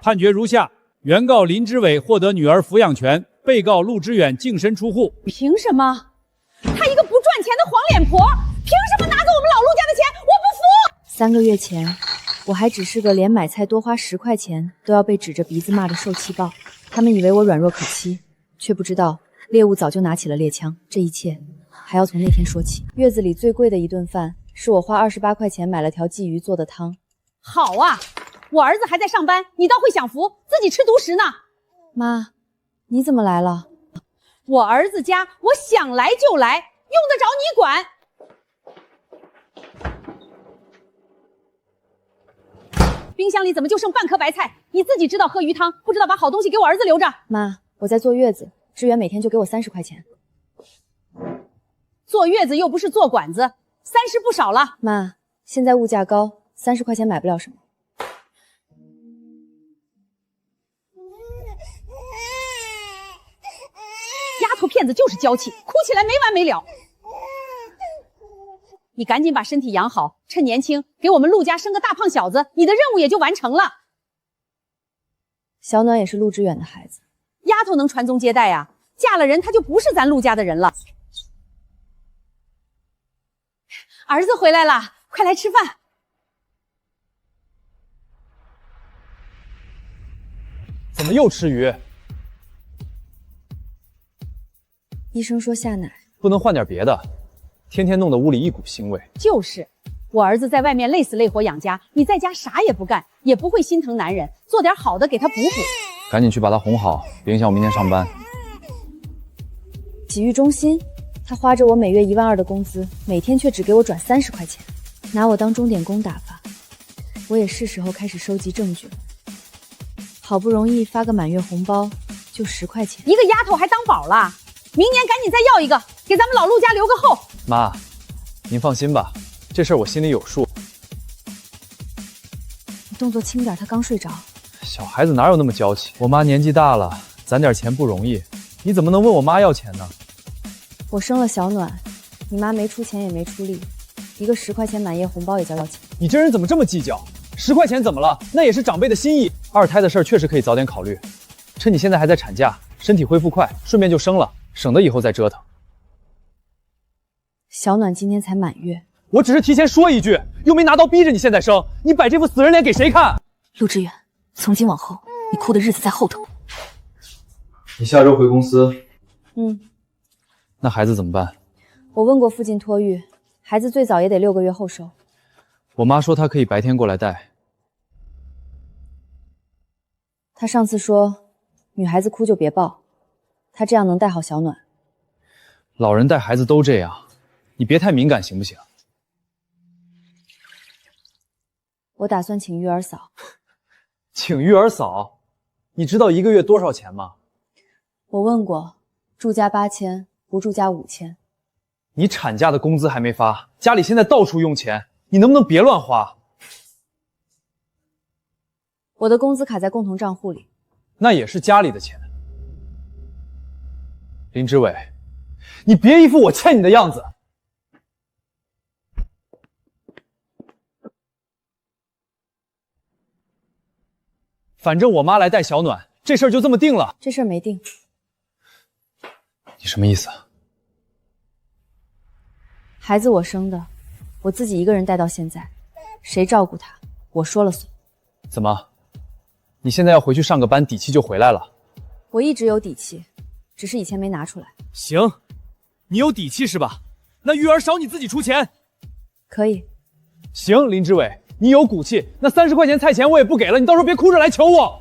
判决如下：原告林之伟获得女儿抚养权，被告陆之远净身出户。凭什么？她一个不赚钱的黄脸婆，凭什么拿走我们老陆家的钱？我不服！3个月前，我还只是个连买菜多花10块钱都要被指着鼻子骂的受气包，他们以为我软弱可欺，却不知道猎物早就拿起了猎枪。这一切还要从那天说起。月子里最贵的一顿饭，是我花28块钱买了条鲫鱼做的汤。好啊，我儿子还在上班，你倒会享福，自己吃独食呢。妈，你怎么来了？我儿子家，我想来就来，用得着你管？冰箱里怎么就剩半颗白菜？你自己知道喝鱼汤，不知道把好东西给我儿子留着。妈，我在坐月子，支援每天就给我30块钱。坐月子又不是做馆子，30不少了。妈，现在物价高，30块钱买不了什么。丫头片子就是娇气，哭起来没完没了。你赶紧把身体养好，趁年轻给我们陆家生个大胖小子，你的任务也就完成了。小暖也是陆之远的孩子，丫头能传宗接代呀，嫁了人她就不是咱陆家的人了。儿子回来了，快来吃饭。怎么又吃鱼？医生说下奶，不能换点别的，天天弄得屋里一股腥味。就是，我儿子在外面累死累活养家，你在家啥也不干，也不会心疼男人，做点好的给他补补。赶紧去把他哄好，别影响我明天上班。洗浴中心，他花着我每月1万2的工资，每天却只给我转30块钱，拿我当钟点工打发。我也是时候开始收集证据了。好不容易发个满月红包，就10块钱，一个丫头还当宝了？明年赶紧再要一个，给咱们老陆家留个后。妈，您放心吧，这事儿我心里有数。你动作轻点，他刚睡着。小孩子哪有那么娇气？我妈年纪大了，攒点钱不容易，你怎么能问我妈要钱呢？我生了小暖，你妈没出钱也没出力，一个10块钱满月红包也叫要钱。你这人怎么这么计较？10块钱怎么了？那也是长辈的心意。2胎的事儿确实可以早点考虑，趁你现在还在产假，身体恢复快，顺便就生了，省得以后再折腾。小暖今天才满月，我只是提前说一句，又没拿刀逼着你现在生，你摆这副死人脸给谁看？陆志远，从今往后，你哭的日子在后头。你下周回公司？那孩子怎么办？我问过附近托育，孩子最早也得6个月后收。我妈说她可以白天过来带。她上次说，女孩子哭就别抱，她这样能带好小暖。老人带孩子都这样，你别太敏感行不行？我打算请育儿嫂。请育儿嫂？你知道1个月多少钱吗？我问过，住家8000，不住家5000。你产假的工资还没发，家里现在到处用钱，你能不能别乱花？我的工资卡在共同账户里，那也是家里的钱。林之伟，你别一副我欠你的样子。反正我妈来带小暖，这事儿就这么定了。这事儿没定。你什么意思？孩子我生的，我自己一个人带到现在，谁照顾他，我说了算。怎么？你现在要回去上个班，底气就回来了？我一直有底气，只是以前没拿出来。行，你有底气是吧？那育儿嫂你自己出钱。可以。行，林之伟，你有骨气，那30块钱菜钱我也不给了，你到时候别哭着来求我。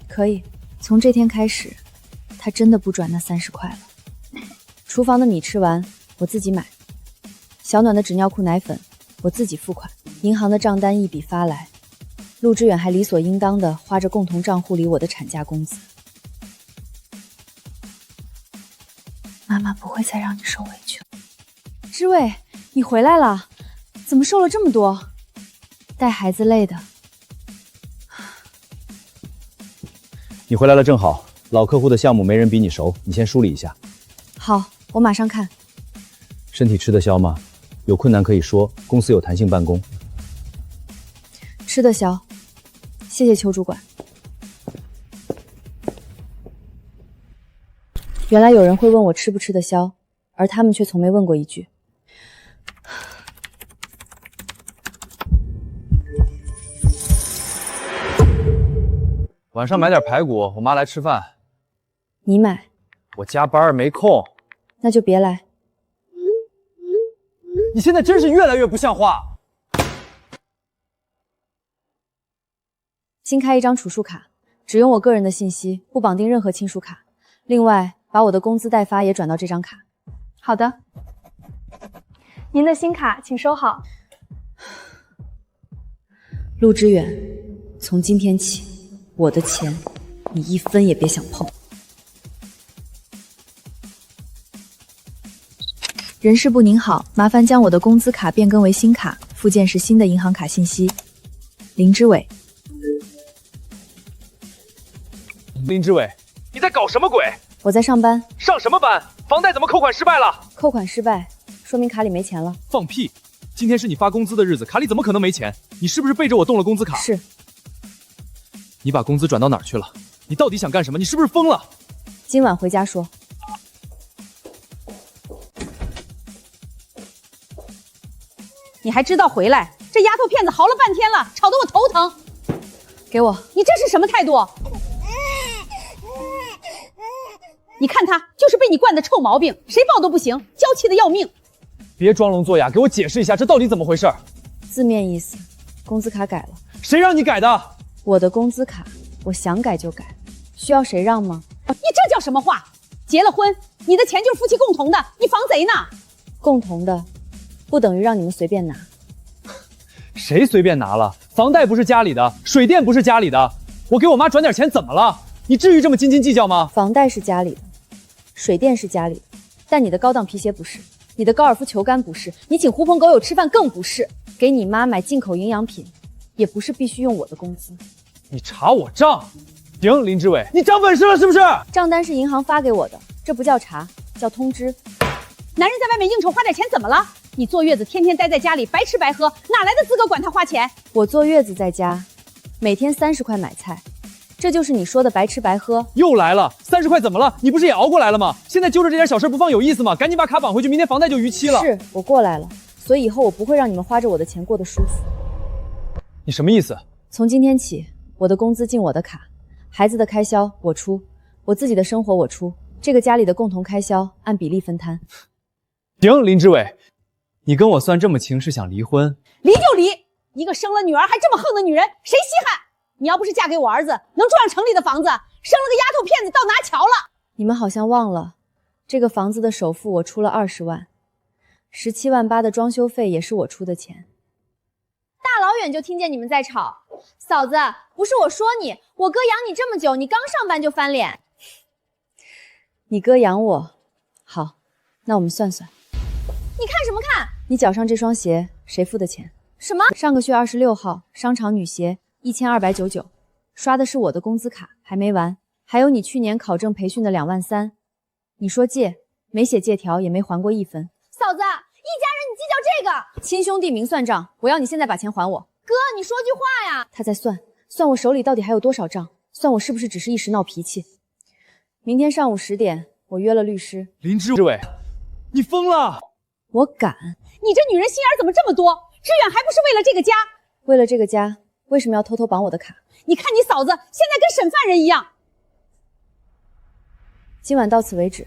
可以，从这天开始，他真的不转那30块了。厨房的米吃完，我自己买；小暖的纸尿裤、奶粉，我自己付款。银行的账单一笔发来，陆之远还理所应当的花着共同账户里我的产假工资。妈妈不会再让你受委屈了。知伟，你回来了，怎么瘦了这么多？带孩子累的。你回来了正好，老客户的项目没人比你熟，你先梳理一下。好，我马上看。身体吃得消吗？有困难可以说，公司有弹性办公。吃得消，谢谢邱主管。原来有人会问我吃不吃得消，而他们却从没问过一句。晚上买点排骨，我妈来吃饭。你买，我加班没空。那就别来。你现在真是越来越不像话。新开一张储蓄卡，只用我个人的信息，不绑定任何亲属卡。另外，把我的工资代发也转到这张卡。好的，您的新卡请收好。陆之远，从今天起，我的钱你一分也别想碰。人事部您好，麻烦将我的工资卡变更为新卡，附件是新的银行卡信息。林之伟。林之伟，你在搞什么鬼？我在上班。上什么班？房贷怎么扣款失败了？扣款失败，说明卡里没钱了。放屁！今天是你发工资的日子，卡里怎么可能没钱？你是不是背着我动了工资卡？是。你把工资转到哪儿去了？你到底想干什么？你是不是疯了？今晚回家说。你还知道回来？这丫头片子嚎了半天了，吵得我头疼。给我！你这是什么态度？你看他就是被你惯的臭毛病，谁抱都不行，娇气的要命。别装聋作哑，给我解释一下，这到底怎么回事？字面意思，工资卡改了。谁让你改的？我的工资卡，我想改就改，需要谁让吗？你这叫什么话？结了婚，你的钱就是夫妻共同的，你防贼呢？共同的，不等于让你们随便拿。谁随便拿了？房贷不是家里的，水电不是家里的，我给我妈转点钱怎么了？你至于这么斤斤计较吗？房贷是家里的，水电是家里的，但你的高档皮鞋不是，你的高尔夫球杆不是，你请狐朋狗友吃饭更不是，给你妈买进口营养品，也不是必须用我的工资。你查我账？行，林之伟，你长本事了是不是？账单是银行发给我的，这不叫查，叫通知。男人在外面应酬花点钱怎么了？你坐月子天天待在家里，白吃白喝，哪来的资格管他花钱？我坐月子在家，每天30块买菜，这就是你说的白吃白喝？又来了，30块怎么了？你不是也熬过来了吗？现在揪着这点小事不放有意思吗？赶紧把卡绑回去，明天房贷就逾期了。是我过来了，所以以后我不会让你们花着我的钱过得舒服。你什么意思？从今天起，我的工资进我的卡，孩子的开销我出，我自己的生活我出，这个家里的共同开销按比例分摊。行，林之伟，你跟我算这么清是想离婚？离就离，一个生了女儿还这么横的女人，谁稀罕？你要不是嫁给我儿子，能住上城里的房子，生了个丫头片子到拿桥了。你们好像忘了，这个房子的首付我出了20万，17万8的装修费也是我出的钱。大老远就听见你们在吵，嫂子，不是我说你，我哥养你这么久，你刚上班就翻脸。你哥养我，好，那我们算算。你看什么看？你脚上这双鞋谁付的钱？什么？上个月26号，商场女鞋1299，刷的是我的工资卡，还没完，还有你去年考证培训的2万3，你说借，没写借条，也没还过1分。嫂子，一家人你计较这个？亲兄弟明算账，我要你现在把钱还我。哥，你说句话呀。他在算我手里到底还有多少账，算我是不是只是一时闹脾气。明天上午10点，我约了律师。林之伟，你疯了！我敢！你这女人心眼怎么这么多？志远还不是为了这个家？为了这个家，为什么要偷偷绑我的卡？你看你嫂子现在跟审犯人一样。今晚到此为止。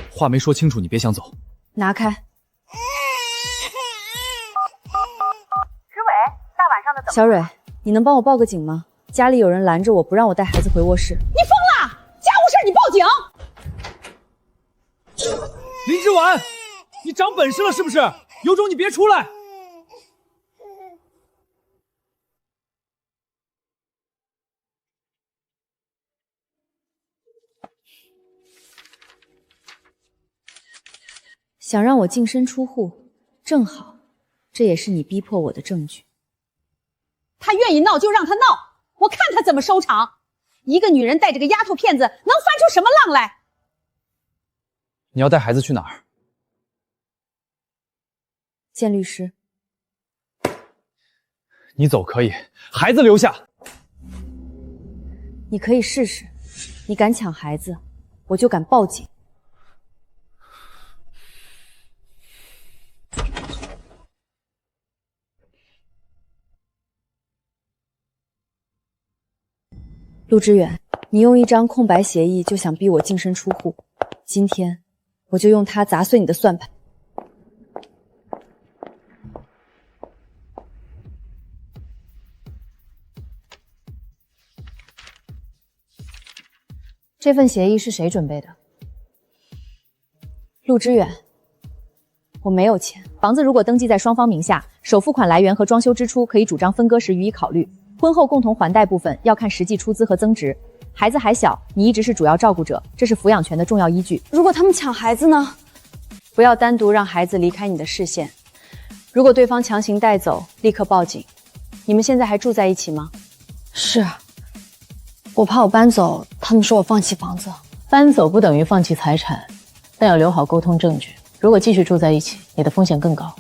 话没说清楚，你别想走。拿开。志伟，大晚上的怎么？小蕊，你能帮我报个警吗？家里有人拦着我，不让我带孩子回卧室。你疯了！家务事你报警！林之婉，你长本事了是不是？有种你别出来！想让我净身出户，正好，这也是你逼迫我的证据。他愿意闹就让他闹，我看他怎么收场。一个女人带着个丫头片子，能翻出什么浪来？你要带孩子去哪儿？见律师。你走可以，孩子留下。你可以试试，你敢抢孩子，我就敢报警。陆之远，你用一张空白协议就想逼我净身出户，今天我就用它砸碎你的算盘。这份协议是谁准备的？陆之远，我没有钱。房子如果登记在双方名下，首付款来源和装修支出可以主张分割时予以考虑。婚后共同还贷部分要看实际出资和增值。孩子还小，你一直是主要照顾者，这是抚养权的重要依据。如果他们抢孩子呢？不要单独让孩子离开你的视线。如果对方强行带走，立刻报警。你们现在还住在一起吗？是，我怕我搬走，他们说我放弃房子。搬走不等于放弃财产，但要留好沟通证据。如果继续住在一起，你的风险更高。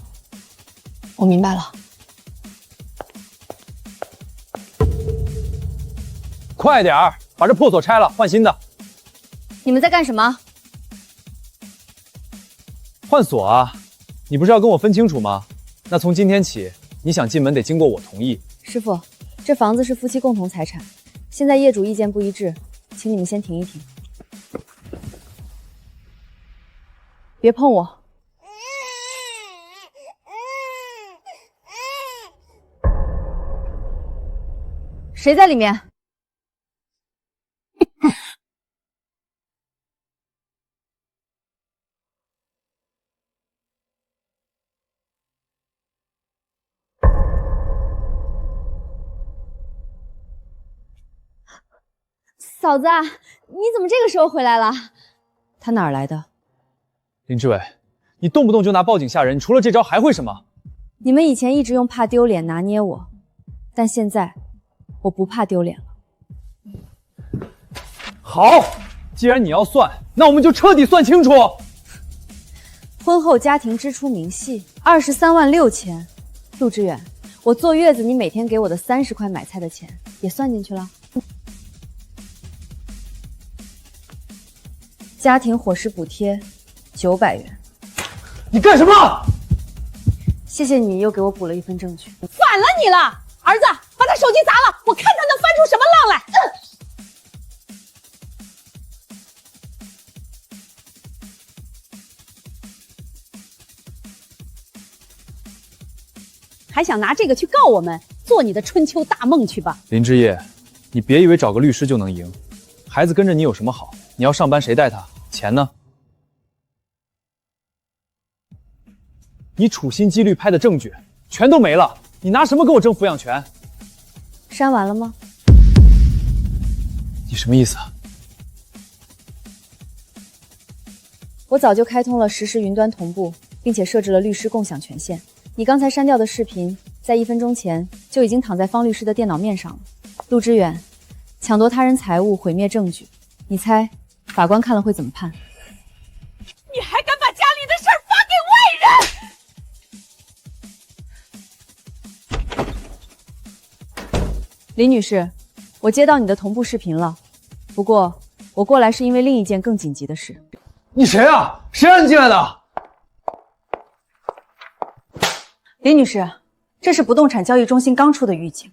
我明白了。快点儿，把这破锁拆了，换新的。你们在干什么？换锁啊！你不是要跟我分清楚吗？那从今天起，你想进门得经过我同意。师傅，这房子是夫妻共同财产，现在业主意见不一致，请你们先停一停。别碰我！谁在里面？嫂子，你怎么这个时候回来了？他哪儿来的？林志伟，你动不动就拿报警吓人，你除了这招还会什么？你们以前一直用怕丢脸拿捏我，但现在我不怕丢脸了。好，既然你要算，那我们就彻底算清楚。婚后家庭支出明细23万6千，陆志远，我坐月子你每天给我的30块买菜的钱也算进去了。家庭伙食补贴900元。你干什么？谢谢你又给我补了一份证据。反了你了，儿子，把他手机砸了，我看他能翻出什么浪来。还想拿这个去告我们，做你的春秋大梦去吧。林之夜，你别以为找个律师就能赢，孩子跟着你有什么好？你要上班谁带他？钱呢？你处心积虑拍的证据全都没了，你拿什么跟我争抚养权？删完了吗？你什么意思？我早就开通了实时云端同步，并且设置了律师共享权限。你刚才删掉的视频，在1分钟前就已经躺在方律师的电脑面上了。陆之远，抢夺他人财物，毁灭证据，你猜法官看了会怎么判？你还敢把家里的事儿发给外人？林女士，我接到你的同步视频了，不过我过来是因为另一件更紧急的事。你谁啊？谁让你进来的？林女士，这是不动产交易中心刚出的预警，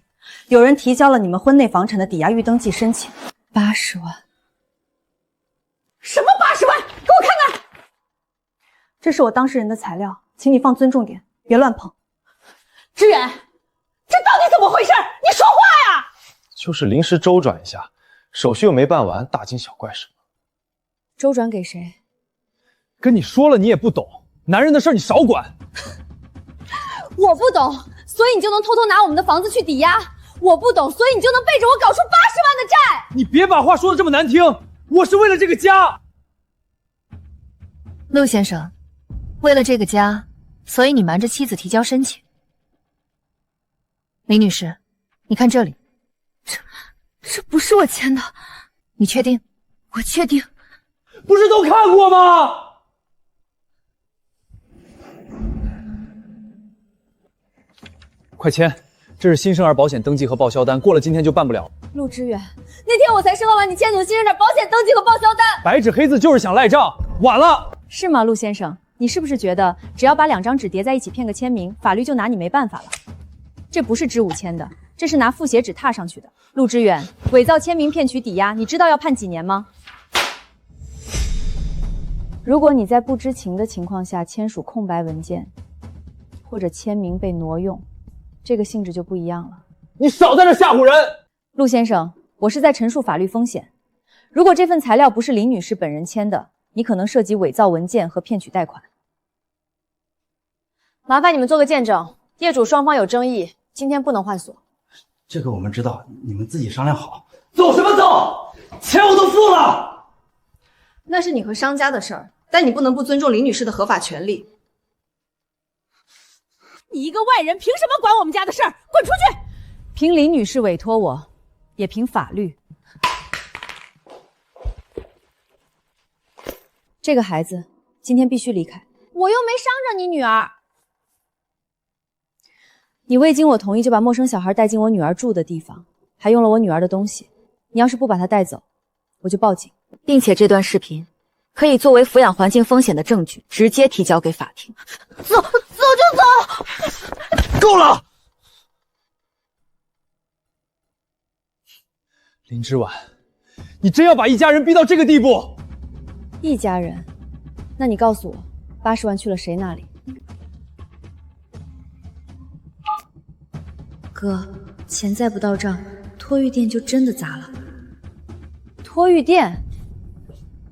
有人提交了你们婚内房产的抵押预登记申请，80万。什么80万？给我看看！这是我当事人的材料，请你放尊重点，别乱碰。志远，这到底怎么回事？你说话呀！就是临时周转一下，手续又没办完，大惊小怪什么？周转给谁？跟你说了你也不懂，男人的事你少管。我不懂，所以你就能偷偷拿我们的房子去抵押；我不懂，所以你就能背着我搞出80万的债。你别把话说的这么难听，我是为了这个家。陆先生，为了这个家，所以你瞒着妻子提交申请。林女士，你看这里，这不是我签的。你确定？我确定。不是都看过吗？快签，这是新生儿保险登记和报销单，过了今天就办不了。陆之远，那天我才收到完你签署的新生产保险登记和报销单。白纸黑字就是想赖账，晚了。是吗，陆先生？你是不是觉得只要把2张纸叠在一起骗个签名，法律就拿你没办法了？这不是支吾签的，这是拿复写纸踏上去的。陆之远，伪造签名骗取抵押，你知道要判几年吗？如果你在不知情的情况下签署空白文件，或者签名被挪用，这个性质就不一样了。你少在这吓唬人！陆先生，我是在陈述法律风险。如果这份材料不是林女士本人签的，你可能涉及伪造文件和骗取贷款。麻烦你们做个见证，业主双方有争议，今天不能换锁。这个我们知道，你们自己商量好。走什么走？钱我都付了。那是你和商家的事儿，但你不能不尊重林女士的合法权利。你一个外人，凭什么管我们家的事儿？滚出去！凭林女士委托我，也凭法律。这个孩子今天必须离开。我又没伤着你女儿。你未经我同意就把陌生小孩带进我女儿住的地方，还用了我女儿的东西。你要是不把她带走，我就报警，并且这段视频可以作为抚养环境风险的证据，直接提交给法庭。走就走。够了！林之婉，你真要把一家人逼到这个地步？一家人？那你告诉我，80万去了谁那里？哥，钱再不到账，托育店就真的砸了。托育店？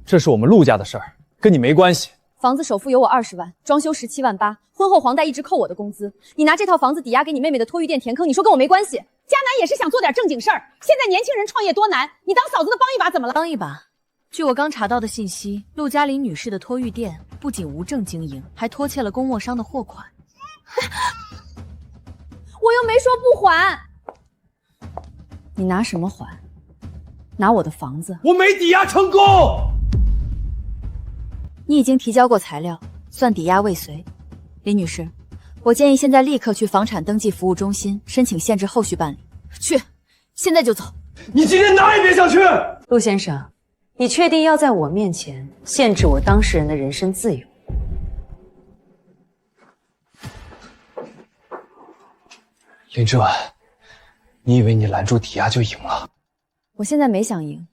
这是我们陆家的事儿，跟你没关系。房子首付有我20万，装修17万8，婚后房贷一直扣我的工资。你拿这套房子抵押给你妹妹的托育店填坑，你说跟我没关系？迦南也是想做点正经事儿。现在年轻人创业多难，你当嫂子的帮一把怎么了？帮一把？据我刚查到的信息，陆嘉玲女士的托育店不仅无证经营，还拖欠了公贸商的货款。我又没说不还。你拿什么还？拿我的房子？我没抵押成功。你已经提交过材料，算抵押未遂。林女士，我建议现在立刻去房产登记服务中心申请限制后续办理。去，现在就走。你今天哪也别想去。陆先生，你确定要在我面前限制我当事人的人身自由？林之婉，你以为你拦住抵押就赢了？我现在没想赢，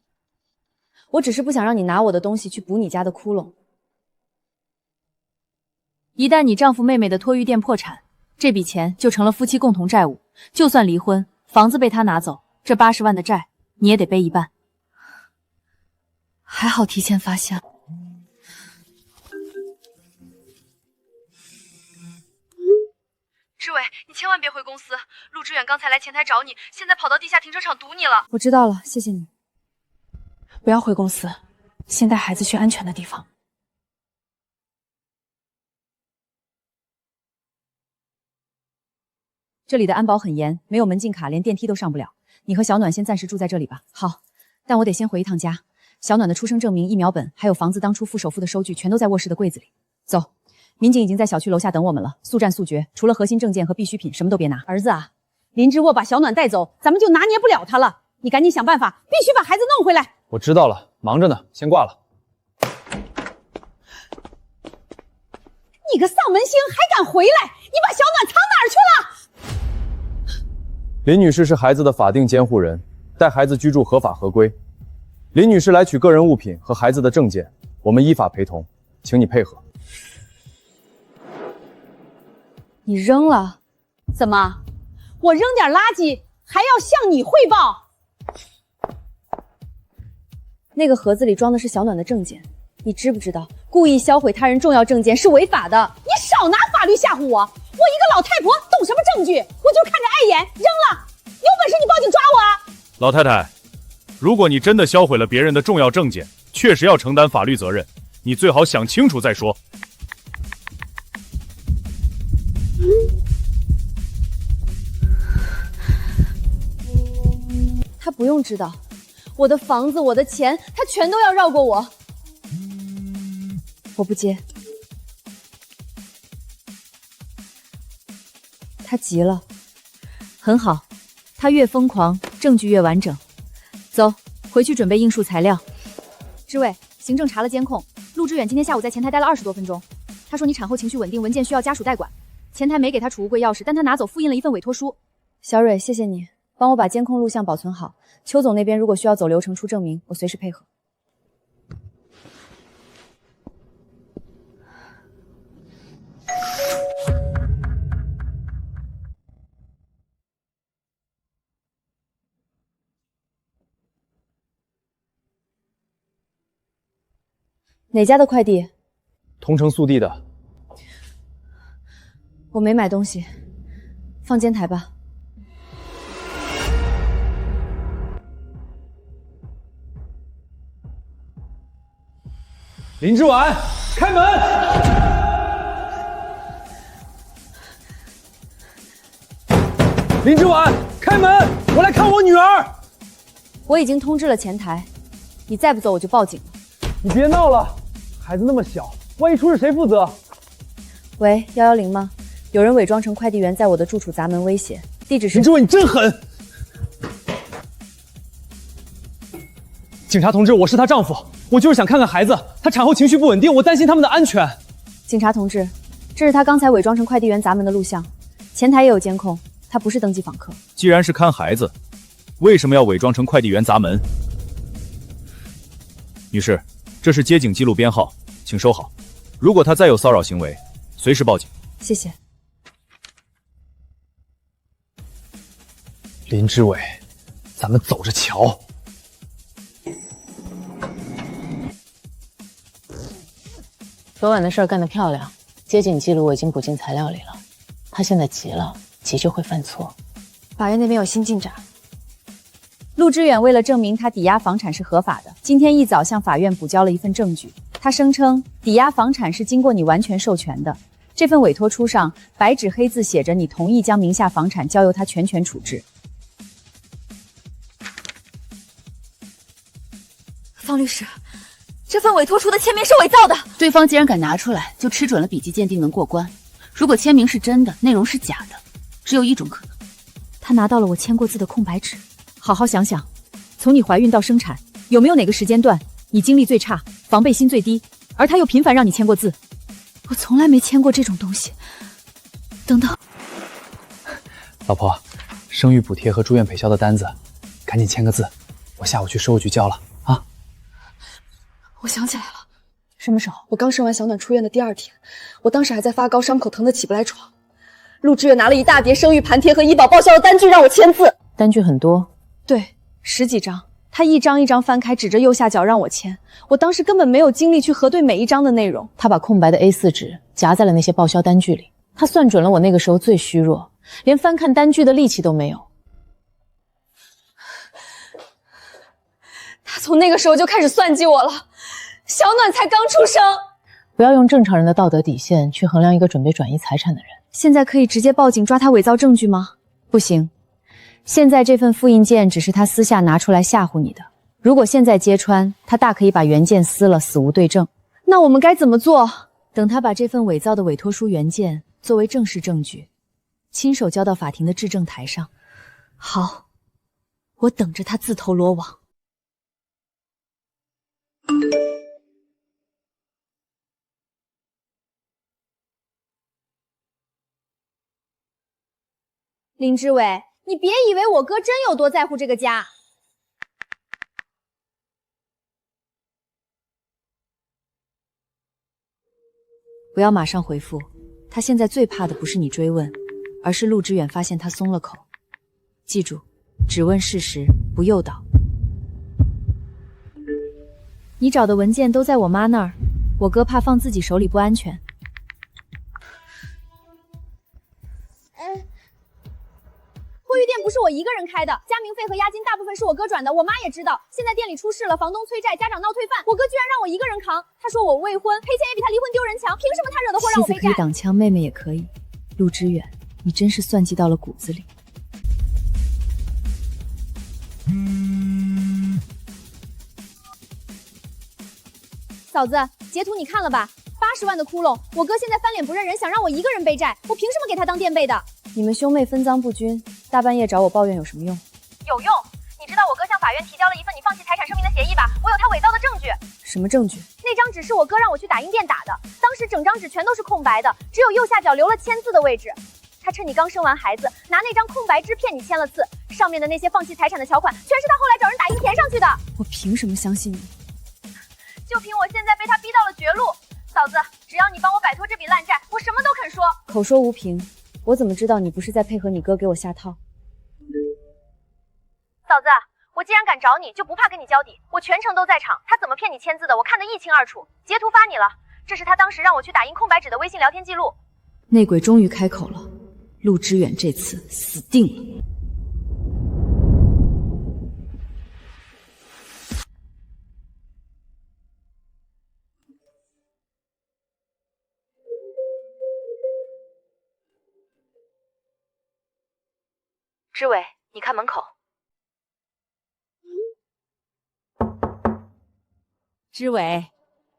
我只是不想让你拿我的东西去补你家的窟窿。一旦你丈夫妹妹的托育店破产，这笔钱就成了夫妻共同债务。就算离婚，房子被他拿走，这80万的债你也得背一半。还好提前发现。志伟，你千万别回公司，陆之远刚才来前台找你，现在跑到地下停车场堵你了。我知道了，谢谢你。不要回公司，先带孩子去安全的地方。这里的安保很严，没有门禁卡，连电梯都上不了。你和小暖先暂时住在这里吧。好，但我得先回一趟家。小暖的出生证明、疫苗本，还有房子当初付首付的收据，全都在卧室的柜子里。走，民警已经在小区楼下等我们了，速战速决，除了核心证件和必需品，什么都别拿。儿子啊，林之沃把小暖带走，咱们就拿捏不了他了。你赶紧想办法，必须把孩子弄回来。我知道了，忙着呢，先挂了。你个丧门星，还敢回来？你把小暖藏哪儿去了？林女士是孩子的法定监护人，带孩子居住合法合规。林女士来取个人物品和孩子的证件，我们依法陪同，请你配合。你扔了？怎么？我扔点垃圾还要向你汇报？那个盒子里装的是小暖的证件，你知不知道故意销毁他人重要证件是违法的？你少拿法律吓唬我！我一个老太婆懂什么证据？我就看着碍眼扔了。有本事你报警抓我啊！老太太，如果你真的销毁了别人的重要证件，确实要承担法律责任。你最好想清楚再说。他不用知道，我的房子、我的钱，他全都要绕过我。我不接。他急了，很好，他越疯狂，证据越完整。走，回去准备应述材料。知委，行政查了监控，陆之远今天下午在前台待了20多分钟。他说你产后情绪稳定，文件需要家属代管。前台没给他储物柜钥匙，但他拿走复印了一份委托书。小蕊，谢谢你，帮我把监控录像保存好。邱总那边如果需要走流程出证明，我随时配合。哪家的快递？同城速递的。我没买东西，放监台吧。林之婉，开门！林之婉，开门！我来看我女儿。我已经通知了前台，你再不走我就报警了。你别闹了，孩子那么小，万一出事谁负责？喂，110吗？有人伪装成快递员在我的住处砸门威胁，地址是……林之婉，你真狠！警察同志，我是她丈夫，我就是想看看孩子，她产后情绪不稳定，我担心他们的安全。警察同志，这是他刚才伪装成快递员砸门的录像，前台也有监控，他不是登记访客。既然是看孩子，为什么要伪装成快递员砸门？女士，这是接警记录编号，请收好。如果他再有骚扰行为，随时报警。谢谢。林之伟，咱们走着瞧。昨晚的事儿干得漂亮，接警记录我已经补进材料里了。他现在急了，急就会犯错。法院那边有新进展。陆之远为了证明他抵押房产是合法的，今天一早向法院补交了一份证据。他声称抵押房产是经过你完全授权的，这份委托书上白纸黑字写着你同意将名下房产交由他全权处置。方律师，这份委托书的签名是伪造的。对方既然敢拿出来，就吃准了笔迹鉴定能过关。如果签名是真的，内容是假的，只有一种可能，他拿到了我签过字的空白纸。好好想想，从你怀孕到生产，有没有哪个时间段你精力最差，防备心最低，而他又频繁让你签过字？我从来没签过这种东西。等等，老婆，生育补贴和住院陪销的单子，赶紧签个字，我下午去税务局交了啊。我想起来了，什么时候？我刚生完小暖出院的第2天，我当时还在发高，伤口疼得起不来床。陆之远拿了一大叠生育盘贴和医保报销的单据让我签字，单据很多。对，10几张，他一张一张翻开，指着右下角让我签。我当时根本没有精力去核对每一张的内容。他把空白的 A4 纸夹在了那些报销单据里，他算准了我那个时候最虚弱，连翻看单据的力气都没有。他从那个时候就开始算计我了。小暖才刚出生，不要用正常人的道德底线去衡量一个准备转移财产的人。现在可以直接报警抓他伪造证据吗？不行。现在这份复印件只是他私下拿出来吓唬你的，如果现在揭穿，他大可以把原件撕了，死无对证。那我们该怎么做？等他把这份伪造的委托书原件作为正式证据，亲手交到法庭的质证台上。好，我等着他自投罗网。林之伟，你别以为我哥真有多在乎这个家。不要马上回复，他现在最怕的不是你追问，而是陆之远发现他松了口。记住，只问事实，不诱导。你找的文件都在我妈那儿，我哥怕放自己手里不安全。货运店不是我一个人开的，加名费和押金大部分是我哥转的，我妈也知道。现在店里出事了，房东催债，家长闹退饭，我哥居然让我一个人扛。他说我未婚，赔钱也比他离婚丢人强，凭什么他惹的祸让我背债？妻子可以挡枪，妹妹也可以。陆之远，你真是算计到了骨子里。嫂子，截图你看了吧？80万的窟窿，我哥现在翻脸不认人，想让我一个人背债，我凭什么给他当垫背的？你们兄妹分赃不均，大半夜找我抱怨有什么用？有用！你知道我哥向法法院提交了一份你放弃财产声明的协议吧，我有他伪造的证据。什么证据？那张纸是我哥让我去打印店打的，当时整张纸全都是空白的，只有右下角留了签字的位置。他趁你刚生完孩子，拿那张空白纸骗你签了字，上面的那些放弃财产的条款，全是他后来找人打印填上去的。我凭什么相信你？就凭我现在被他逼到了绝路。嫂子，只要你帮我摆脱这笔烂债，我什么都肯说。口说无凭，我怎么知道你不是在配合你哥给我下套？嫂子，我既然敢找你，就不怕跟你交底。我全程都在场，他怎么骗你签字的，我看得一清二楚。截图发你了，这是他当时让我去打印空白纸的微信聊天记录。内鬼终于开口了，陆之远这次死定了。知伟，你看门口。知伟，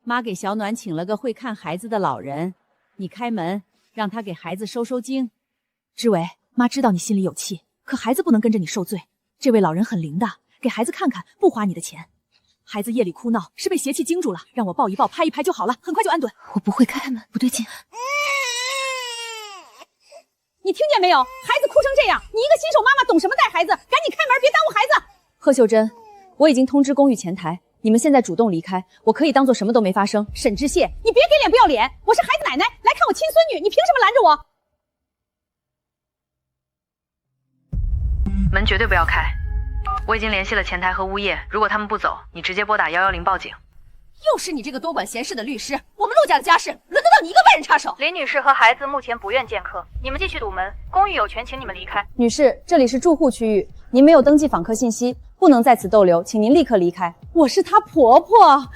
妈给小暖请了个会看孩子的老人，你开门，让他给孩子收收惊。知伟，妈知道你心里有气，可孩子不能跟着你受罪。这位老人很灵的，给孩子看看，不花你的钱。孩子夜里哭闹是被邪气惊住了，让我抱一抱，拍一拍就好了，很快就安顿。我不会开门，不对劲。你听见没有？孩子哭成这样，你一个新手妈妈懂什么带孩子？赶紧开门，别耽误孩子。贺秀珍，我已经通知公寓前台，你们现在主动离开，我可以当做什么都没发生。沈知谢，你别给脸不要脸！我是孩子奶奶，来看我亲孙女，你凭什么拦着我？门绝对不要开，我已经联系了前台和物业，如果他们不走，你直接拨打110报警。又是你这个多管闲事的律师，我们陆家的家事轮得到你一个外人插手？林女士和孩子目前不愿见客，你们继续堵门，公寓有权请你们离开。女士，这里是住户区域，您没有登记访客信息，不能在此逗留，请您立刻离开。我是她婆婆，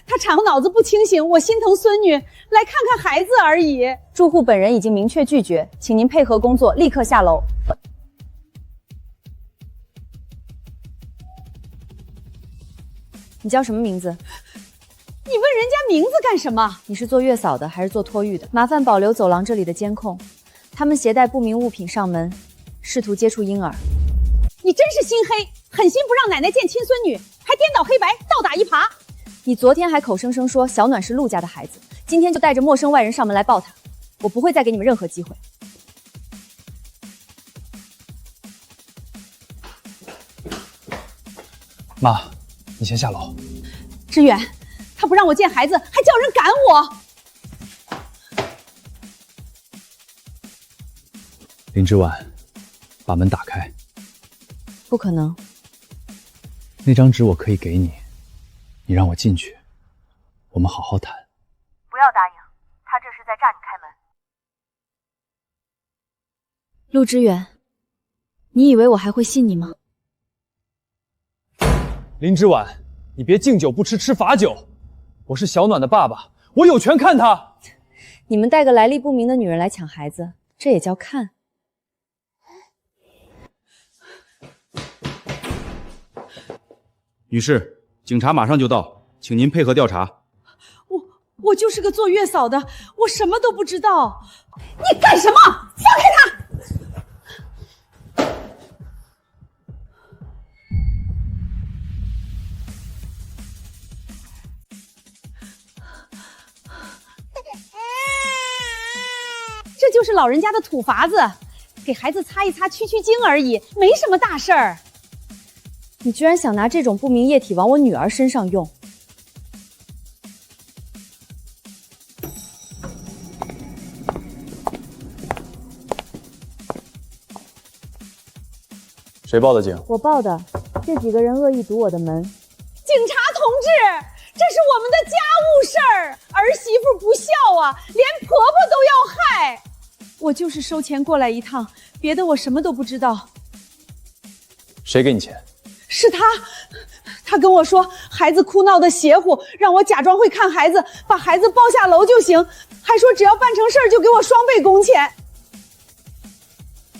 她产后脑子不清醒，我心疼孙女，来看看孩子而已。住户本人已经明确拒绝，请您配合工作，立刻下楼。你叫什么名字？你问人家名字干什么？你是做月嫂的还是做托育的？麻烦保留走廊这里的监控，他们携带不明物品上门，试图接触婴儿。你真是心黑，狠心不让奶奶见亲孙女，还颠倒黑白，倒打一耙。你昨天还口声声说小暖是陆家的孩子，今天就带着陌生外人上门来抱她，我不会再给你们任何机会。妈，你先下楼。志远，他不让我见孩子，还叫人赶我。林之婉，把门打开。不可能。那张纸我可以给你，你让我进去，我们好好谈。不要答应，他这是在炸你开门。陆之远，你以为我还会信你吗？林之婉，你别敬酒不吃吃罚酒。我是小暖的爸爸，我有权看她。你们带个来历不明的女人来抢孩子，这也叫看？女士，警察马上就到，请您配合调查。我就是个做月嫂的，我什么都不知道。你干什么？放开他！这就是老人家的土法子，给孩子擦一擦驱驱惊而已，没什么大事儿。你居然想拿这种不明液体往我女儿身上用？谁报的警？我报的。这几个人恶意堵我的门。警察同志，这是我们的家务事儿，儿媳妇不孝啊，连婆婆都要害。我就是收钱过来一趟，别的我什么都不知道。谁给你钱？是他跟我说孩子哭闹的邪乎，让我假装会看孩子，把孩子抱下楼就行，还说只要办成事儿就给我双倍工钱。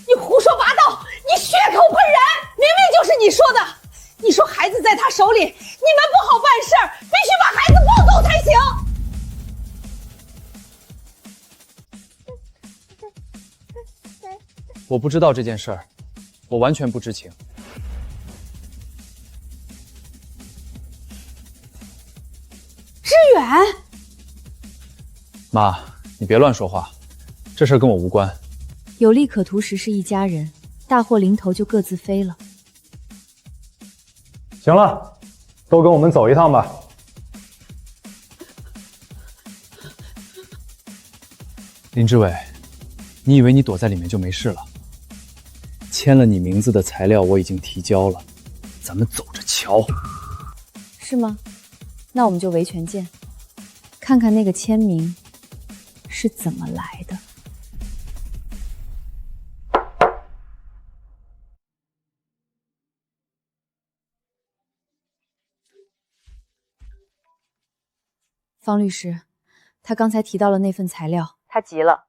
你胡说八道，你血口喷人，明明就是你说的。你说孩子在他手里，你们不好办事儿，必须把孩子抱走才行。我不知道这件事儿，我完全不知情。志远，妈，你别乱说话，这事儿跟我无关。有利可图时是一家人，大祸临头就各自飞了。行了，都跟我们走一趟吧。林志伟，你以为你躲在里面就没事了？签了你名字的材料我已经提交了，咱们走着瞧。是吗？那我们就维权见，看看那个签名是怎么来的。方律师，他刚才提到了那份材料，他急了，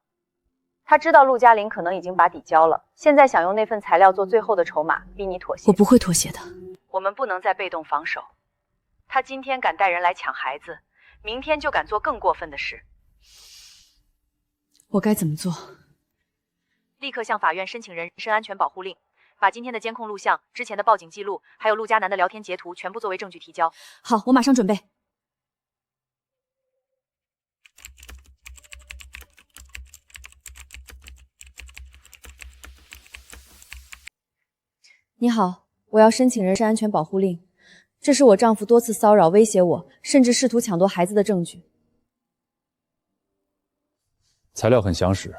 他知道陆嘉玲可能已经把底交了，现在想用那份材料做最后的筹码，逼你妥协。我不会妥协的。我们不能再被动防守。他今天敢带人来抢孩子，明天就敢做更过分的事。我该怎么做？立刻向法院申请人身安全保护令，把今天的监控录像、之前的报警记录，还有陆嘉南的聊天截图全部作为证据提交。好，我马上准备。你好，我要申请人身安全保护令。这是我丈夫多次骚扰、威胁我，甚至试图抢夺孩子的证据。材料很详实，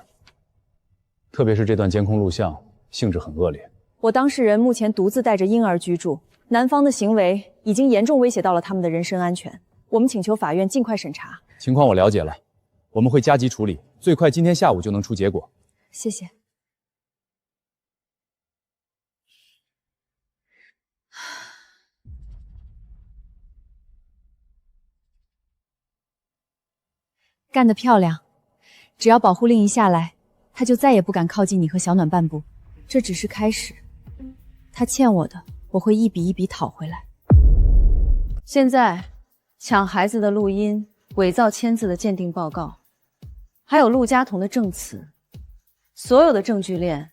特别是这段监控录像，性质很恶劣。我当事人目前独自带着婴儿居住，男方的行为已经严重威胁到了他们的人身安全。我们请求法院尽快审查。情况我了解了，我们会加急处理，最快今天下午就能出结果。谢谢。干得漂亮！只要保护令一下来，他就再也不敢靠近你和小暖半步。这只是开始，他欠我的，我会一笔一笔讨回来。现在，抢孩子的录音、伪造签字的鉴定报告，还有陆家彤的证词，所有的证据链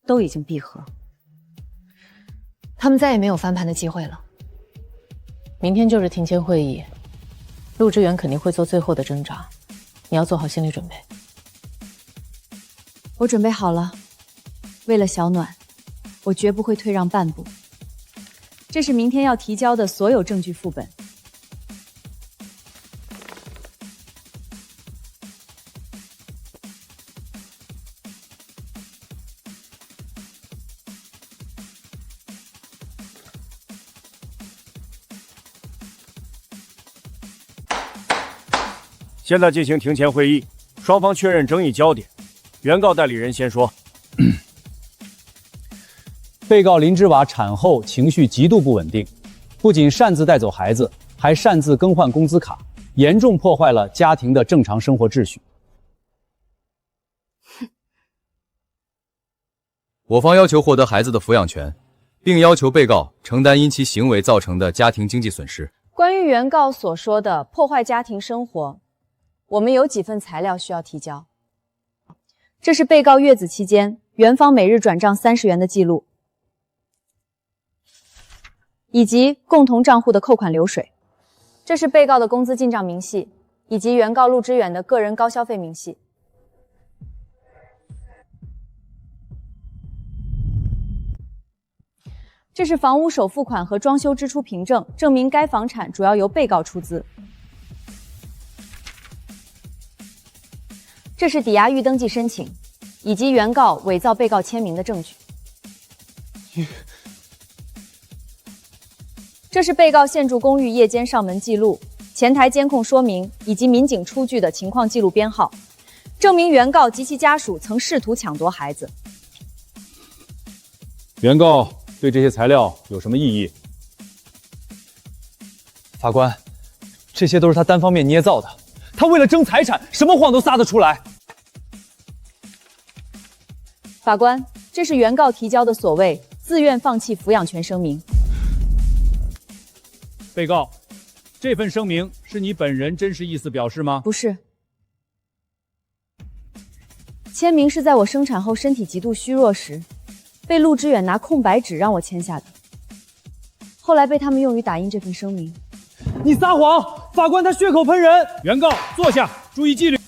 都已经闭合，他们再也没有翻盘的机会了。明天就是庭前会议。陆之源肯定会做最后的挣扎，你要做好心理准备。我准备好了，为了小暖，我绝不会退让半步。这是明天要提交的所有证据副本。现在进行庭前会议，双方确认争议焦点。原告代理人先说。被告林之瓦产后情绪极度不稳定，不仅擅自带走孩子，还擅自更换工资卡，严重破坏了家庭的正常生活秩序。我方要求获得孩子的抚养权，并要求被告承担因其行为造成的家庭经济损失。关于原告所说的破坏家庭生活，我们有几份材料需要提交。这是被告月子期间原方每日转账30元的记录，以及共同账户的扣款流水。这是被告的工资进账明细，以及原告陆之远的个人高消费明细。这是房屋首付款和装修支出凭证，证明该房产主要由被告出资。这是抵押预登记申请，以及原告伪造被告签名的证据。这是被告现住公寓夜间上门记录、前台监控说明以及民警出具的情况记录编号，证明原告及其家属曾试图抢夺孩子。原告对这些材料有什么异议？法官，这些都是他单方面捏造的，他为了争财产，什么谎都撒得出来。法官，这是原告提交的所谓自愿放弃抚养权声明。被告，这份声明是你本人真实意思表示吗？不是，签名是在我生产后身体极度虚弱时，被陆之远拿空白纸让我签下的，后来被他们用于打印这份声明。你撒谎！法官他血口喷人。原告坐下，注意纪律。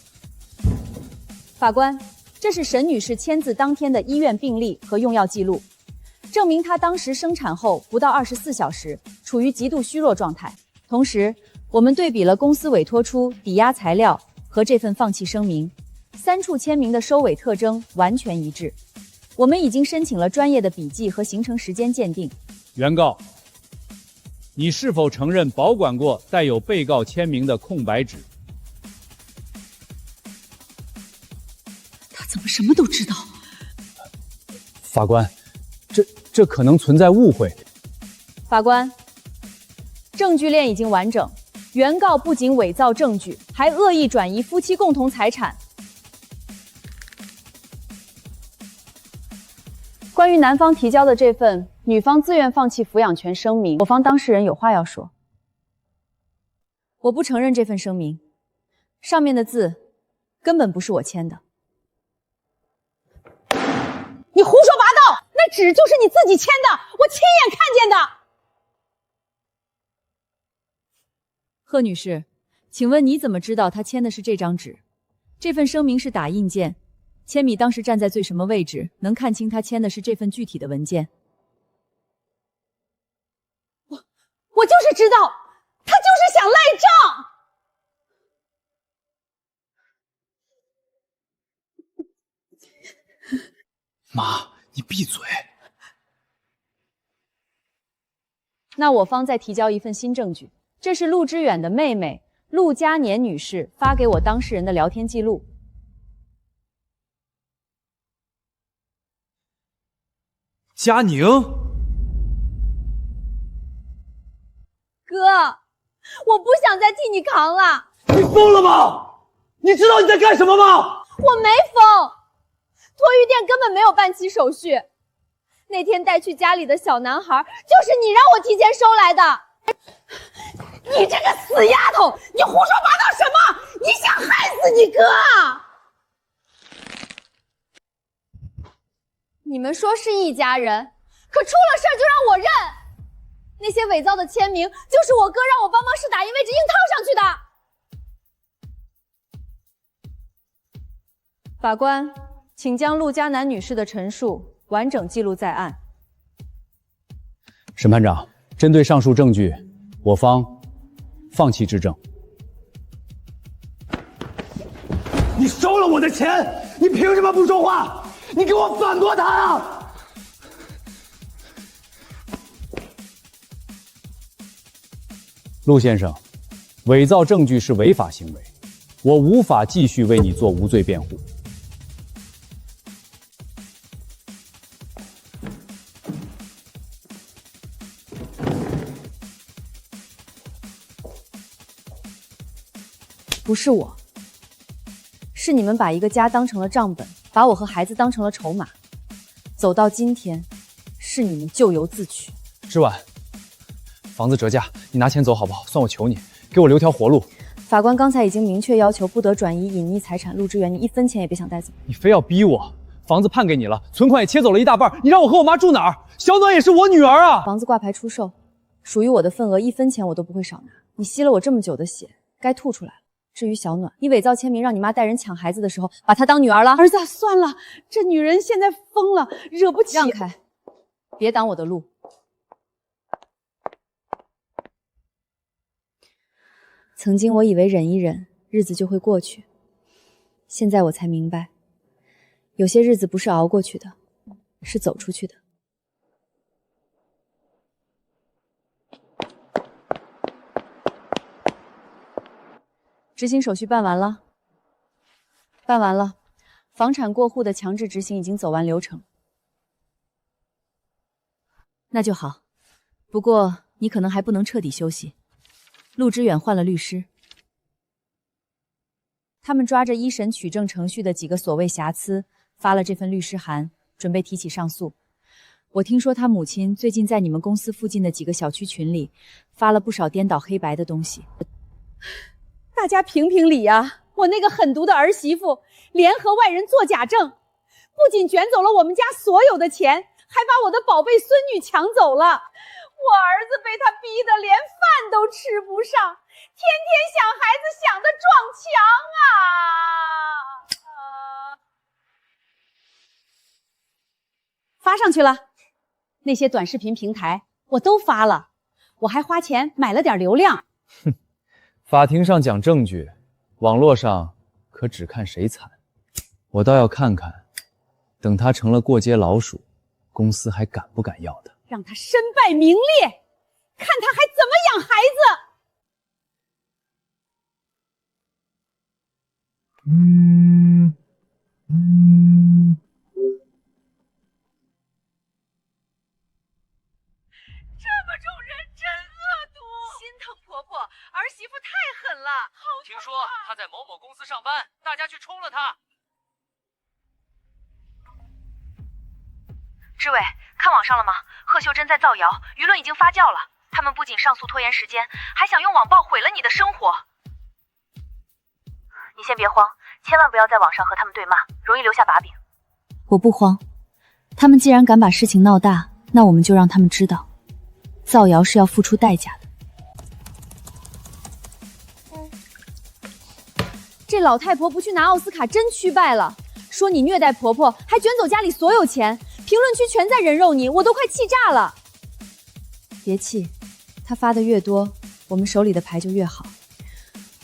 法官，这是沈女士签字当天的医院病历和用药记录，证明她当时生产后不到24小时，处于极度虚弱状态。同时，我们对比了公司委托出抵押材料和这份放弃声明，3处签名的收尾特征完全一致。我们已经申请了专业的笔迹和行程时间鉴定。原告，你是否承认保管过带有被告签名的空白纸？他怎么什么都知道？法官，这可能存在误会。法官，证据链已经完整，原告不仅伪造证据，还恶意转移夫妻共同财产。关于男方提交的这份女方自愿放弃抚养权声明，我方当事人有话要说。我不承认这份声明，上面的字根本不是我签的。你胡说八道！那纸就是你自己签的，我亲眼看见的。贺女士，请问你怎么知道他签的是这张纸？这份声明是打印件，千米当时站在最什么位置，能看清他签的是这份具体的文件？我就是知道，他就是想赖账。妈，你闭嘴。那我方再提交一份新证据，这是陆之远的妹妹陆嘉年女士发给我当事人的聊天记录。佳宁，哥，我不想再替你扛了。你疯了吗？你知道你在干什么吗？我没疯，托育店根本没有办齐手续。那天带去家里的小男孩，就是你让我提前收来的。你这个死丫头，你胡说八道什么？你想害死你哥啊！你们说是一家人，可出了事儿就让我认。那些伪造的签名，就是我哥让我帮室打印位置硬套上去的。法官，请将陆嘉南女士的陈述完整记录在案。审判长，针对上述证据，我方放弃质证。你收了我的钱，你凭什么不说话？你给我反驳他啊！陆先生，伪造证据是违法行为，我无法继续为你做无罪辩护。不是我，是你们把一个家当成了账本，把我和孩子当成了筹码，走到今天，是你们咎由自取。之婉，房子折价，你拿钱走好不好？算我求你，给我留条活路。法官刚才已经明确要求不得转移隐匿财产，陆之远，你1分钱也别想带走。你非要逼我，房子判给你了，存款也切走了一大半，你让我和我妈住哪儿？小暖也是我女儿啊！房子挂牌出售，属于我的份额1分钱我都不会少拿。你吸了我这么久的血，该吐出来了。至于小暖，你伪造签名让你妈带人抢孩子的时候，把她当女儿了。儿子，算了，这女人现在疯了，惹不起。让开，别挡我的路。曾经我以为忍一忍，日子就会过去，现在我才明白，有些日子不是熬过去的，是走出去的。执行手续办完了，房产过户的强制执行已经走完流程。那就好，不过你可能还不能彻底休息。陆之远换了律师，他们抓着一审取证程序的几个所谓瑕疵，发了这份律师函，准备提起上诉。我听说他母亲最近在你们公司附近的几个小区群里发了不少颠倒黑白的东西。大家评评理呀！我那个狠毒的儿媳妇联合外人作假证，不仅卷走了我们家所有的钱，还把我的宝贝孙女抢走了。我儿子被他逼得连饭都吃不上，天天想孩子想得撞墙啊！发上去了，那些短视频平台我都发了，我还花钱买了点流量。哼，法庭上讲证据，网络上可只看谁惨。我倒要看看，等他成了过街老鼠，公司还敢不敢要他？让他身败名裂，看他还怎么养孩子。这么种人真恶毒，心疼婆婆，儿媳妇太狠了。听说她在某某公司上班，大家去冲了她。志伟，看网上了吗？贺秀珍在造谣，舆论已经发酵了。他们不仅上诉拖延时间，还想用网暴毁了你的生活。你先别慌，千万不要在网上和他们对骂，容易留下把柄。我不慌，他们既然敢把事情闹大，那我们就让他们知道，造谣是要付出代价的。这老太婆不去拿奥斯卡真屈败了，说你虐待婆婆，还卷走家里所有钱，评论区全在人肉你，我都快气炸了。别气，他发的越多，我们手里的牌就越好。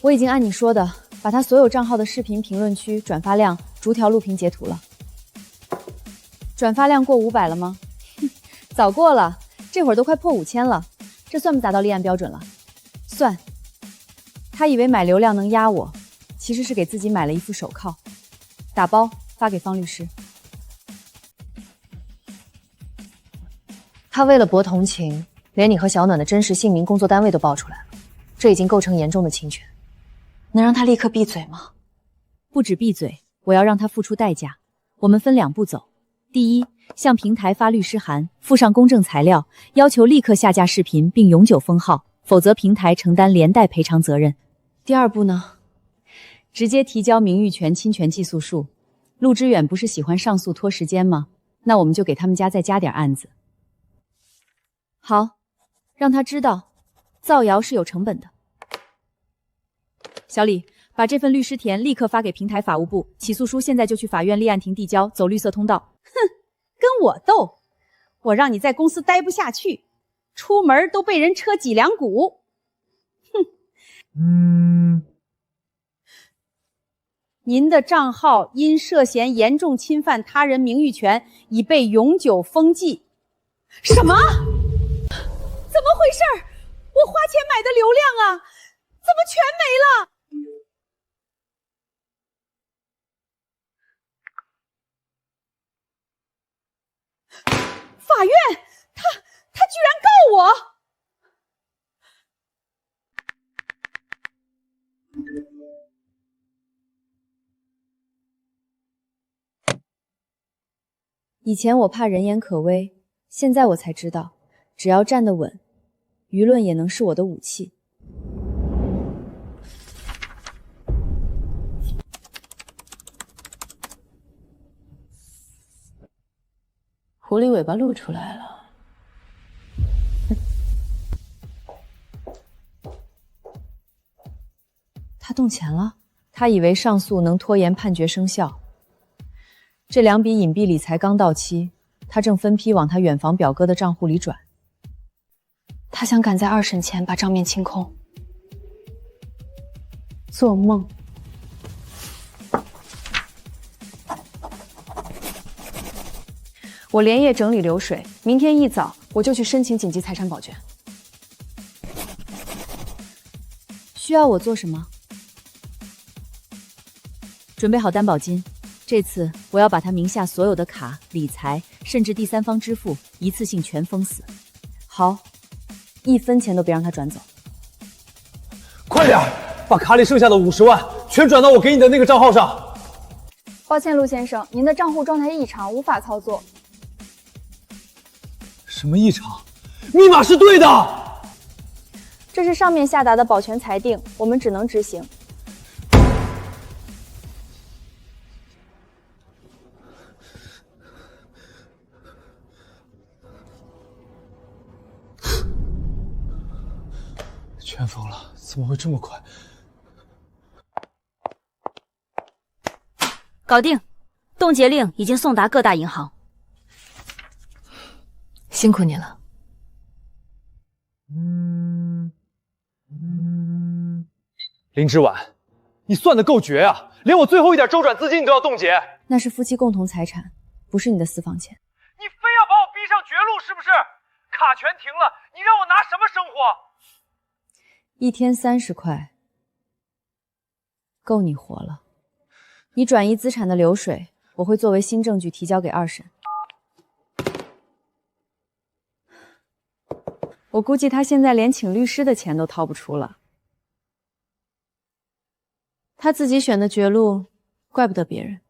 我已经按你说的，把他所有账号的视频评论区转发量逐条录屏截图了。转发量过500了吗？早过了，这会儿都快破5000了，这算不达到立案标准了。算。他以为买流量能压我，其实是给自己买了一副手铐。打包发给方律师。他为了博同情，连你和小暖的真实姓名、工作单位都报出来了，这已经构成严重的侵权。能让他立刻闭嘴吗？不止闭嘴，我要让他付出代价。我们分2步走。第一，向平台发律师函，附上公证材料，要求立刻下架视频并永久封号，否则平台承担连带赔偿责任。第2步呢？直接提交名誉权侵权起诉书。陆之远不是喜欢上诉拖时间吗？那我们就给他们家再加点案子。好，让他知道，造谣是有成本的。小李，把这份律师填立刻发给平台法务部，起诉书现在就去法院立案庭递交，走绿色通道。哼，跟我斗，我让你在公司待不下去，出门都被人车脊梁骨。哼。您的账号因涉嫌严重侵犯他人名誉权，已被永久封记。什么？怎么回事？我花钱买的流量啊，怎么全没了？法院，他居然告我！以前我怕人言可畏，现在我才知道，只要站得稳，舆论也能是我的武器。狐狸尾巴露出来了。他动钱了，他以为上诉能拖延判决生效。这2笔隐蔽理财刚到期，他正分批往他远房表哥的账户里转。他想赶在2审前把账面清空。做梦！我连夜整理流水，明天一早我就去申请紧急财产保全。需要我做什么？准备好担保金。这次我要把他名下所有的卡、理财，甚至第三方支付，一次性全封死。好，1分钱都别让他转走。快点，把卡里剩下的50万全转到我给你的那个账号上。抱歉，陆先生，您的账户状态异常，无法操作。什么异常？密码是对的。这是上面下达的保全裁定，我们只能执行。全封了，怎么会这么快？搞定，冻结令已经送达各大银行。辛苦你了。林之婉，你算得够绝啊！连我最后一点周转资金你都要冻结。那是夫妻共同财产，不是你的私房钱。你非要把我逼上绝路是不是？卡全停了，你让我拿什么生活？一天30块，够你活了。你转移资产的流水，我会作为新证据提交给2审。我估计他现在连请律师的钱都掏不出了。他自己选的绝路，怪不得别人。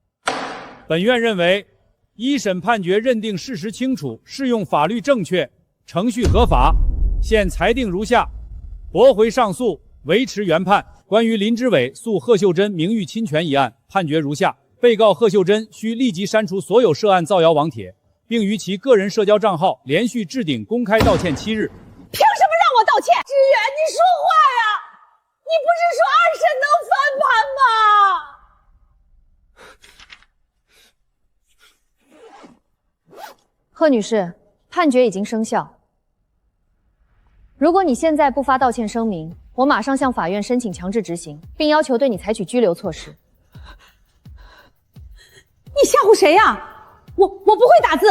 本院认为，一审判决认定事实清楚，适用法律正确，程序合法，现裁定如下：驳回上诉，维持原判。关于林之伟诉贺秀珍名誉侵权一案，判决如下：被告贺秀珍需立即删除所有涉案造谣网帖，并于其个人社交账号连续置顶公开道歉7日。凭什么让我道歉？志远，你说话呀！你不是说2审能翻盘吗？贺女士，判决已经生效。如果你现在不发道歉声明，我马上向法院申请强制执行，并要求对你采取拘留措施。你吓唬谁呀？我不会打字。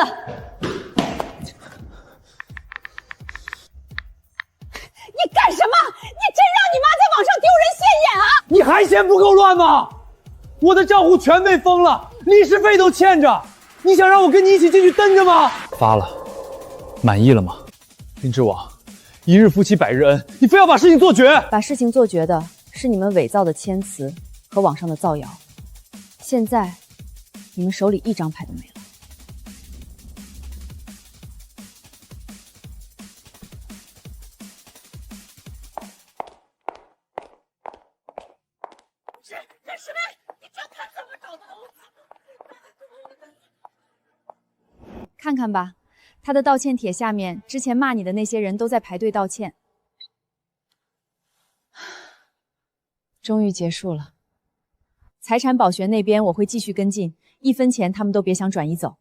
你干什么？你真让你妈在网上丢人现眼啊！你还嫌不够乱吗？我的账户全被封了，律师费都欠着，你想让我跟你一起进去蹲着吗？发了，满意了吗？林之网，一日夫妻百日恩，你非要把事情做绝。把事情做绝的是你们伪造的签词和网上的造谣。现在，你们手里一张牌都没了。师妹，你这看怎么找头？看看吧，他的道歉帖下面，之前骂你的那些人都在排队道歉。终于结束了。财产保全那边我会继续跟进，1分钱他们都别想转移走。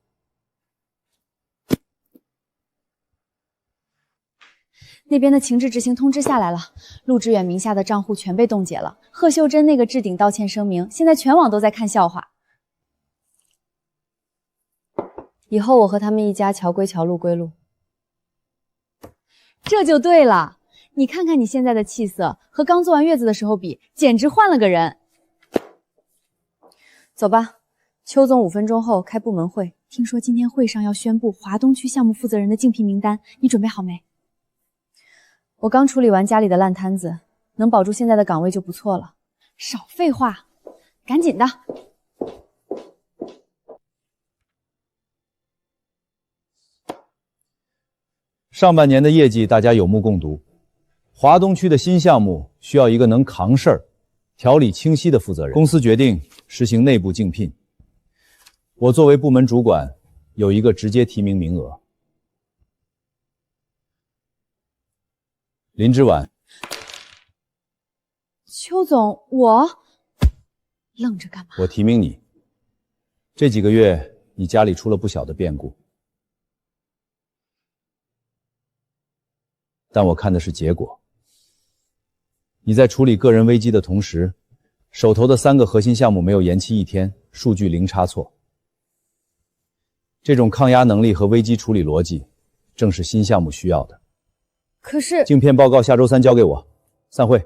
那边的强制执行通知下来了，陆志远名下的账户全被冻结了。贺秀珍那个置顶道歉声明，现在全网都在看笑话。以后我和他们一家桥归桥，路归路。这就对了，你看看你现在的气色，和刚做完月子的时候比，简直换了个人。走吧，邱总5分钟后开部门会，听说今天会上要宣布华东区项目负责人的竞聘名单，你准备好没？我刚处理完家里的烂摊子，能保住现在的岗位就不错了。少废话，赶紧的。上半年的业绩大家有目共睹，华东区的新项目需要一个能扛事儿、条理清晰的负责人。公司决定实行内部竞聘，我作为部门主管，有一个直接提名名额。林之婉，邱总，我愣着干嘛？我提名你。这几个月你家里出了不小的变故，但我看的是结果。你在处理个人危机的同时，手头的3个核心项目没有延期1天，数据零差错。这种抗压能力和危机处理逻辑，正是新项目需要的。可是竞片报告下周3交给我，散会。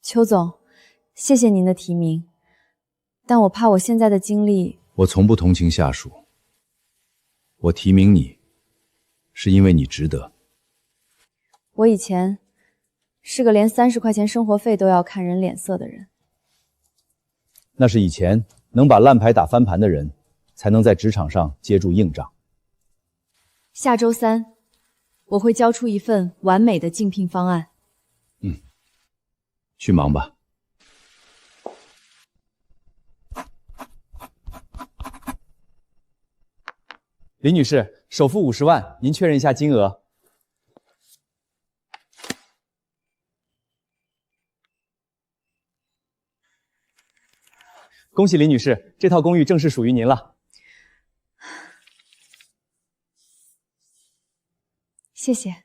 邱总，谢谢您的提名，但我怕我现在的精力……我从不同情下属，我提名你，是因为你值得。我以前是个连30块钱生活费都要看人脸色的人。那是以前能把烂牌打翻盘的人，才能在职场上接住硬仗。下周3，我会交出一份完美的竞聘方案。去忙吧。林女士，首付50万，您确认一下金额。恭喜林女士，这套公寓正式属于您了。谢谢。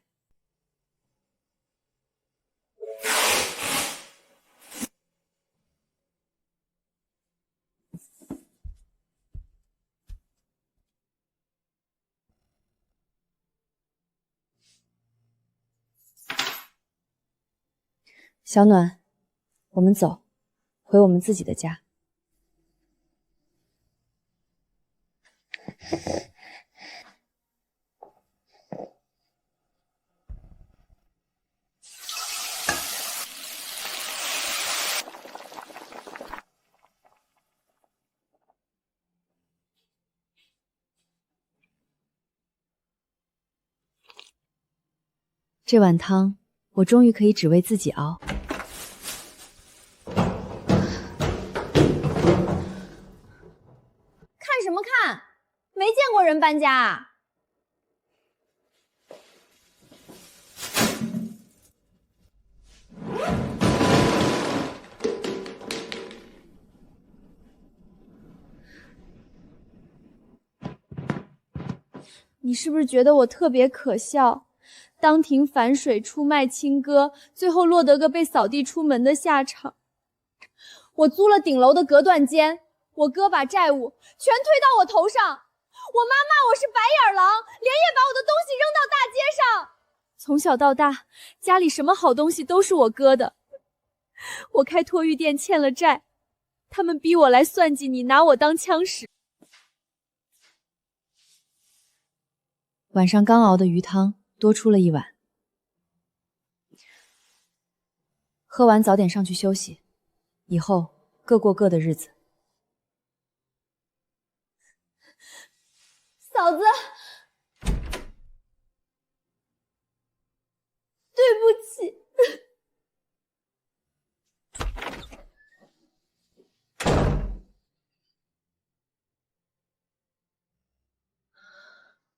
小暖，我们走，回我们自己的家。这碗汤，我终于可以只为自己熬。看什么看？没见过人搬家啊！你是不是觉得我特别可笑？当庭反水出卖亲哥，最后落得个被扫地出门的下场。我租了顶楼的隔断间，我哥把债务全推到我头上，我妈骂我是白眼狼，连夜把我的东西扔到大街上。从小到大，家里什么好东西都是我哥的。我开托育店欠了债，他们逼我来算计你，拿我当枪使。晚上刚熬的鱼汤多出了一碗，喝完早点上去休息，以后各过各的日子。嫂子，对不起。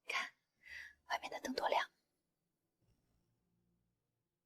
看，外面的灯多